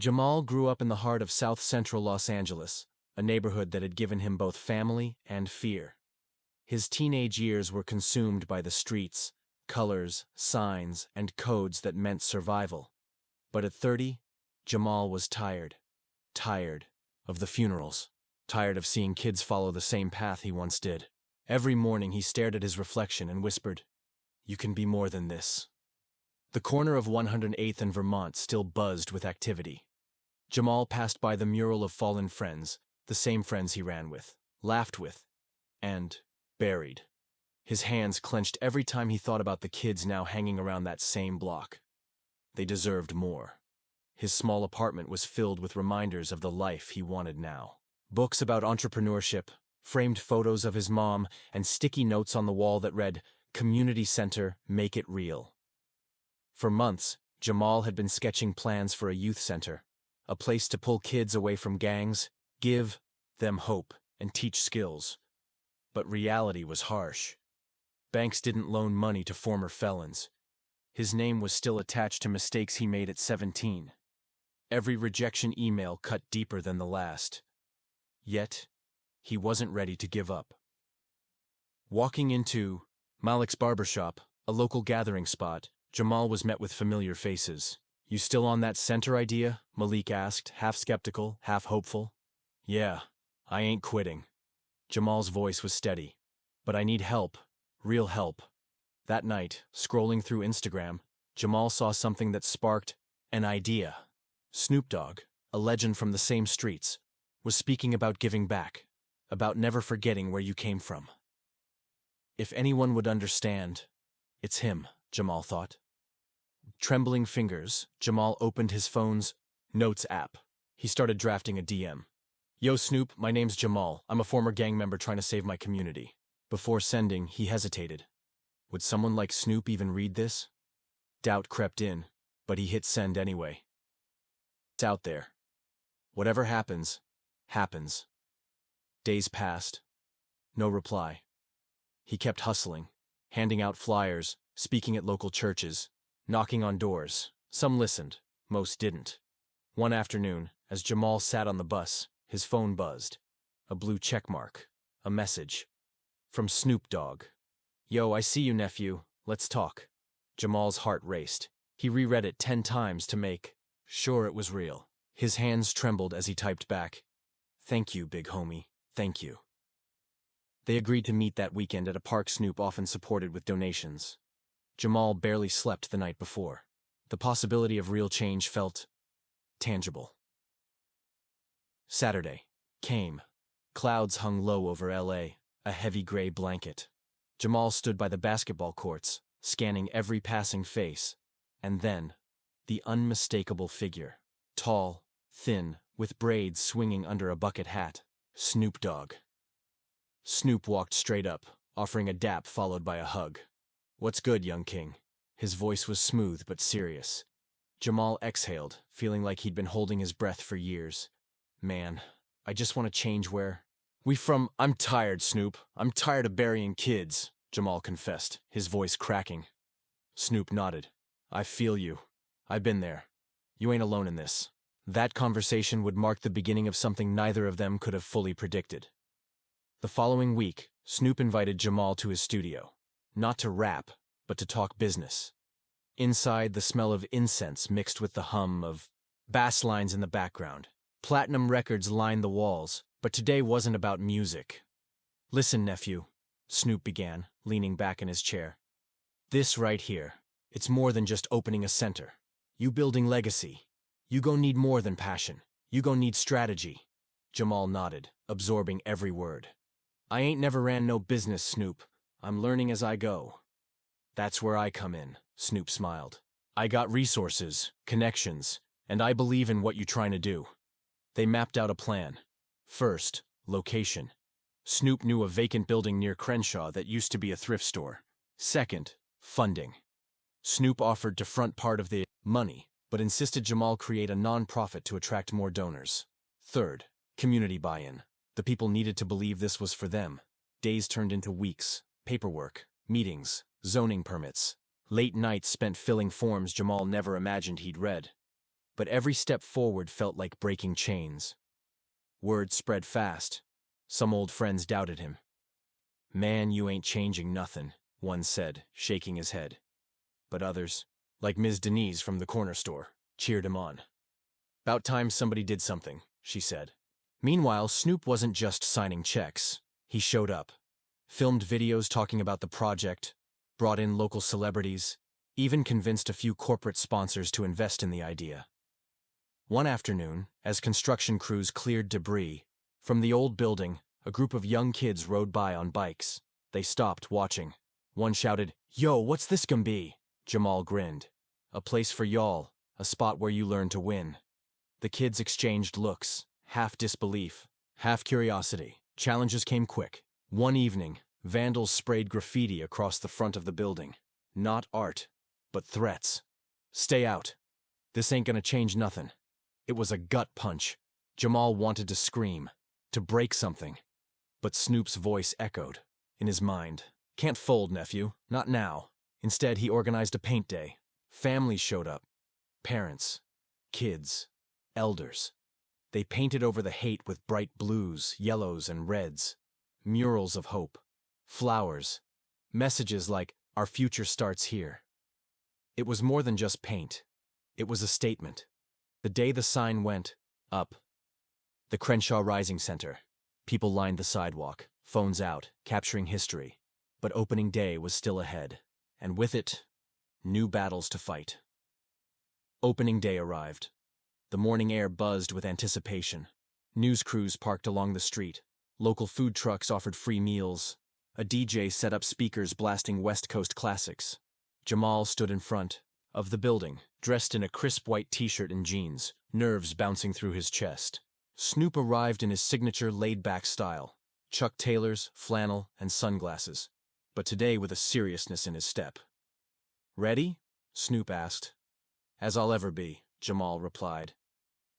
Jamal grew up in the heart of South Central Los Angeles, a neighborhood that had given him both family and fear. His teenage years were consumed by the streets, colors, signs, and codes that meant survival. But at 30, Jamal was tired. Tired of the funerals. Tired of seeing kids follow the same path he once did. Every morning he stared at his reflection and whispered, "You can be more than this." The corner of 108th and Vermont still buzzed with activity. Jamal passed by the mural of fallen friends, the same friends he ran with, laughed with, and buried. His hands clenched every time he thought about the kids now hanging around that same block. They deserved more. His small apartment was filled with reminders of the life he wanted now. Books about entrepreneurship, framed photos of his mom, and sticky notes on the wall that read, "Community Center, make it real." For months, Jamal had been sketching plans for a youth center, a place to pull kids away from gangs, give them hope, and teach skills. But reality was harsh. Banks didn't loan money to former felons. His name was still attached to mistakes he made at 17. Every rejection email cut deeper than the last. Yet, he wasn't ready to give up. Walking into Malik's barbershop, a local gathering spot, Jamal was met with familiar faces. "You still on that center idea?" Malik asked, half skeptical, half hopeful. "Yeah, I ain't quitting." Jamal's voice was steady. "But I need help, real help." That night, scrolling through Instagram, Jamal saw something that sparked an idea. Snoop Dogg, a legend from the same streets, was speaking about giving back, about never forgetting where you came from. If anyone would understand, it's him, Jamal thought. With trembling fingers, Jamal opened his phone's Notes app. He started drafting a DM. "Yo, Snoop, my name's Jamal. I'm a former gang member trying to save my community." Before sending, he hesitated. Would someone like Snoop even read this? Doubt crept in, but he hit send anyway. It's out there. Whatever happens, happens. Days passed. No reply. He kept hustling, handing out flyers, speaking at local churches, knocking on doors. Some listened, most didn't. One afternoon, as Jamal sat on the bus, his phone buzzed. A blue checkmark. A message. From Snoop Dogg. "Yo, I see you, nephew. Let's talk." Jamal's heart raced. He reread it 10 times to make sure it was real. His hands trembled as he typed back, "Thank you, big homie. Thank you." They agreed to meet that weekend at a park Snoop often supported with donations. Jamal barely slept the night before. The possibility of real change felt tangible. Saturday came. Clouds hung low over LA, a heavy gray blanket. Jamal stood by the basketball courts, scanning every passing face. And then, the unmistakable figure. Tall, thin, with braids swinging under a bucket hat. Snoop Dogg. Snoop walked straight up, offering a dap followed by a hug. "What's good, young king?" His voice was smooth but serious. Jamal exhaled, feeling like he'd been holding his breath for years. "Man, I just want to change where we from." "I'm tired, Snoop. I'm tired of burying kids," Jamal confessed, his voice cracking. Snoop nodded. "I feel you. I've been there. You ain't alone in this." That conversation would mark the beginning of something neither of them could have fully predicted. The following week, Snoop invited Jamal to his studio. Not to rap, but to talk business. Inside, the smell of incense mixed with the hum of bass lines in the background. Platinum records lined the walls, but today wasn't about music. "Listen, nephew," Snoop began, leaning back in his chair. "This right here, it's more than just opening a center. You building legacy. You gon' need more than passion. You gon' need strategy." Jamal nodded, absorbing every word. "I ain't never ran no business, Snoop. I'm learning as I go." "That's where I come in," Snoop smiled. "I got resources, connections, and I believe in what you trying to do." They mapped out a plan. First, location. Snoop knew a vacant building near Crenshaw that used to be a thrift store. Second, funding. Snoop offered to front part of the money, but insisted Jamal create a non-profit to attract more donors. Third, community buy-in. The people needed to believe this was for them. Days turned into weeks. Paperwork, meetings, zoning permits. Late nights spent filling forms Jamal never imagined he'd read. but every step forward felt like breaking chains. Word spread fast. Some old friends doubted him. "Man, you ain't changing nothin'," one said, shaking his head. But others, like Ms. Denise from the corner store, cheered him on. "About time somebody did something," she said. Meanwhile, Snoop wasn't just signing checks. He showed up, filmed videos talking about the project, brought in local celebrities, even convinced a few corporate sponsors to invest in the idea. One afternoon, as construction crews cleared debris, from the old building, a group of young kids rode by on bikes. They stopped, watching. One shouted, "Yo, what's this gonna be?" Jamal grinned. "A place for y'all, a spot where you learn to win." The kids exchanged looks, half disbelief, half curiosity. Challenges came quick. One evening, vandals sprayed graffiti across the front of the building. Not art, but threats. "Stay out. This ain't gonna change nothin'." It was a gut punch. Jamal wanted to scream, to break something. But Snoop's voice echoed in his mind. "Can't fold, nephew. Not now." Instead, he organized a paint day. Families showed up. Parents, kids, elders. They painted over the hate with bright blues, yellows, and reds. Murals of hope. Flowers. Messages like, "Our future starts here." It was more than just paint. It was a statement. The day the sign went up, the Crenshaw Rising Center, people lined the sidewalk, phones out, capturing history. But opening day was still ahead, and with it, new battles to fight. Opening day arrived. The morning air buzzed with anticipation. News crews parked along the street. Local food trucks offered free meals. A DJ set up speakers blasting West Coast classics. Jamal stood in front of the building, dressed in a crisp white t-shirt and jeans, nerves bouncing through his chest. Snoop arrived in his signature laid-back style, Chuck Taylors, flannel, and sunglasses, but today with a seriousness in his step. "Ready?" Snoop asked. "As I'll ever be," Jamal replied.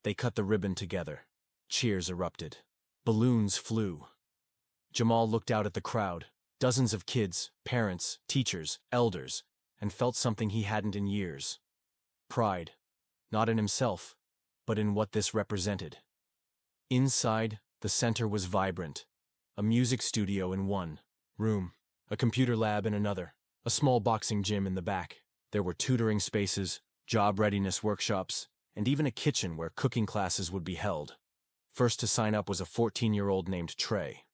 They cut the ribbon together. Cheers erupted. Balloons flew. Jamal looked out at the crowd, dozens of kids, parents, teachers, elders, and felt something he hadn't in years. Pride, not in himself, but in what this represented. Inside, the center was vibrant. A music studio in one room, a computer lab in another, a small boxing gym in the back. There were tutoring spaces, job readiness workshops, and even a kitchen where cooking classes would be held. First to sign up was a 14-year-old named Trey.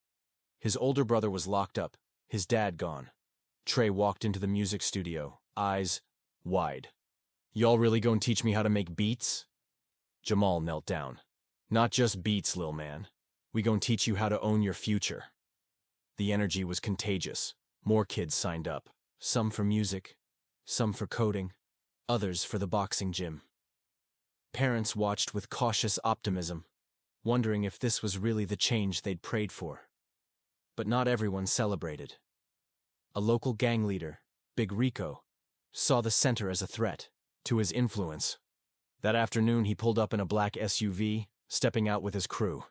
His older brother was locked up, his dad gone. Trey walked into the music studio, eyes wide. "Y'all really gonna teach me how to make beats?" Jamal knelt down. "Not just beats, lil man. We gonna teach you how to own your future." The energy was contagious. More kids signed up, some for music, some for coding, others for the boxing gym. Parents watched with cautious optimism, wondering if this was really the change they'd prayed for. But not everyone celebrated. A local gang leader, Big Rico, saw the center as a threat to his influence. That afternoon he pulled up in a black SUV, stepping out with his crew.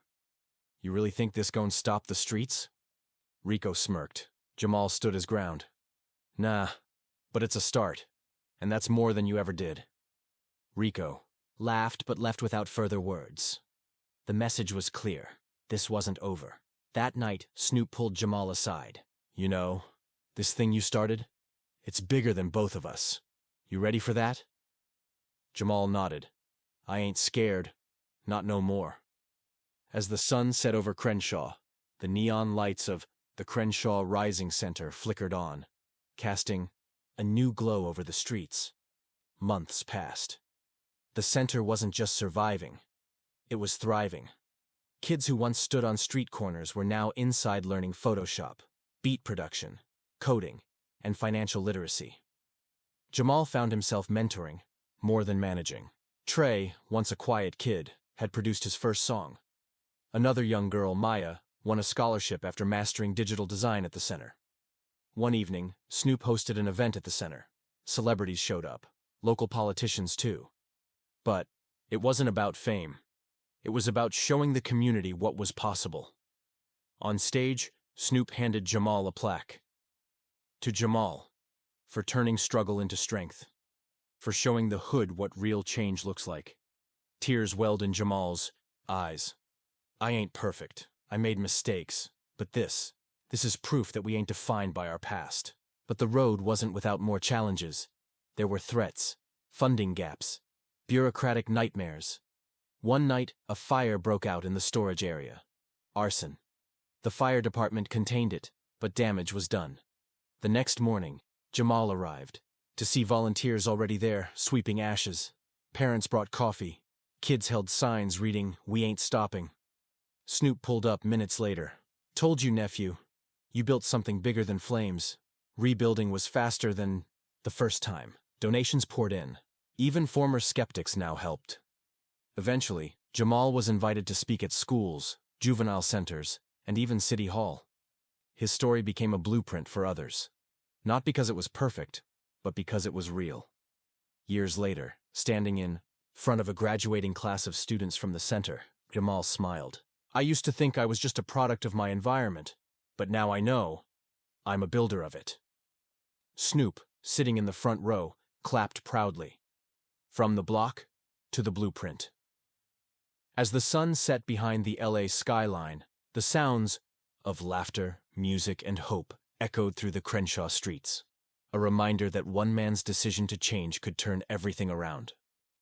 "You really think this gon' stop the streets?" Rico smirked. Jamal stood his ground. "Nah, but it's a start, and that's more than you ever did." Rico laughed but left without further words. The message was clear. This wasn't over. That night, Snoop pulled Jamal aside. "You know, this thing you started, it's bigger than both of us. You ready for that?" Jamal nodded. "I ain't scared. Not no more." As the sun set over Crenshaw, the neon lights of the Crenshaw Rising Center flickered on, casting a new glow over the streets. Months passed. The center wasn't just surviving. It was thriving. Kids who once stood on street corners were now inside learning Photoshop, beat production, coding, and financial literacy. Jamal found himself mentoring, more than managing. Trey, once a quiet kid, had produced his first song. Another young girl, Maya, won a scholarship after mastering digital design at the center. One evening, Snoop hosted an event at the center. Celebrities showed up, local politicians too. But it wasn't about fame. It was about showing the community what was possible. On stage, Snoop handed Jamal a plaque. "To Jamal, for turning struggle into strength, for showing the hood what real change looks like." Tears welled in Jamal's eyes. I ain't perfect. I made mistakes. But this is proof that we ain't defined by our past. But the road wasn't without more challenges. There were threats, funding gaps, bureaucratic nightmares. One night, a fire broke out in the storage area. Arson. The fire department contained it, but damage was done. The next morning, Jamal arrived. To see volunteers already there, sweeping ashes. Parents brought coffee. Kids held signs reading, "We ain't stopping." Snoop pulled up minutes later. Told you, nephew. You built something bigger than flames. Rebuilding was faster than the first time. Donations poured in. Even former skeptics now helped. Eventually, Jamal was invited to speak at schools, juvenile centers, and even City Hall. His story became a blueprint for others. Not because it was perfect, but because it was real. Years later, standing in front of a graduating class of students from the center, Jamal smiled. I used to think I was just a product of my environment, but now I know I'm a builder of it. Snoop, sitting in the front row, clapped proudly. From the block to the blueprint. As the sun set behind the LA skyline, the sounds of laughter, music, and hope echoed through the Crenshaw streets. A reminder that one man's decision to change could turn everything around.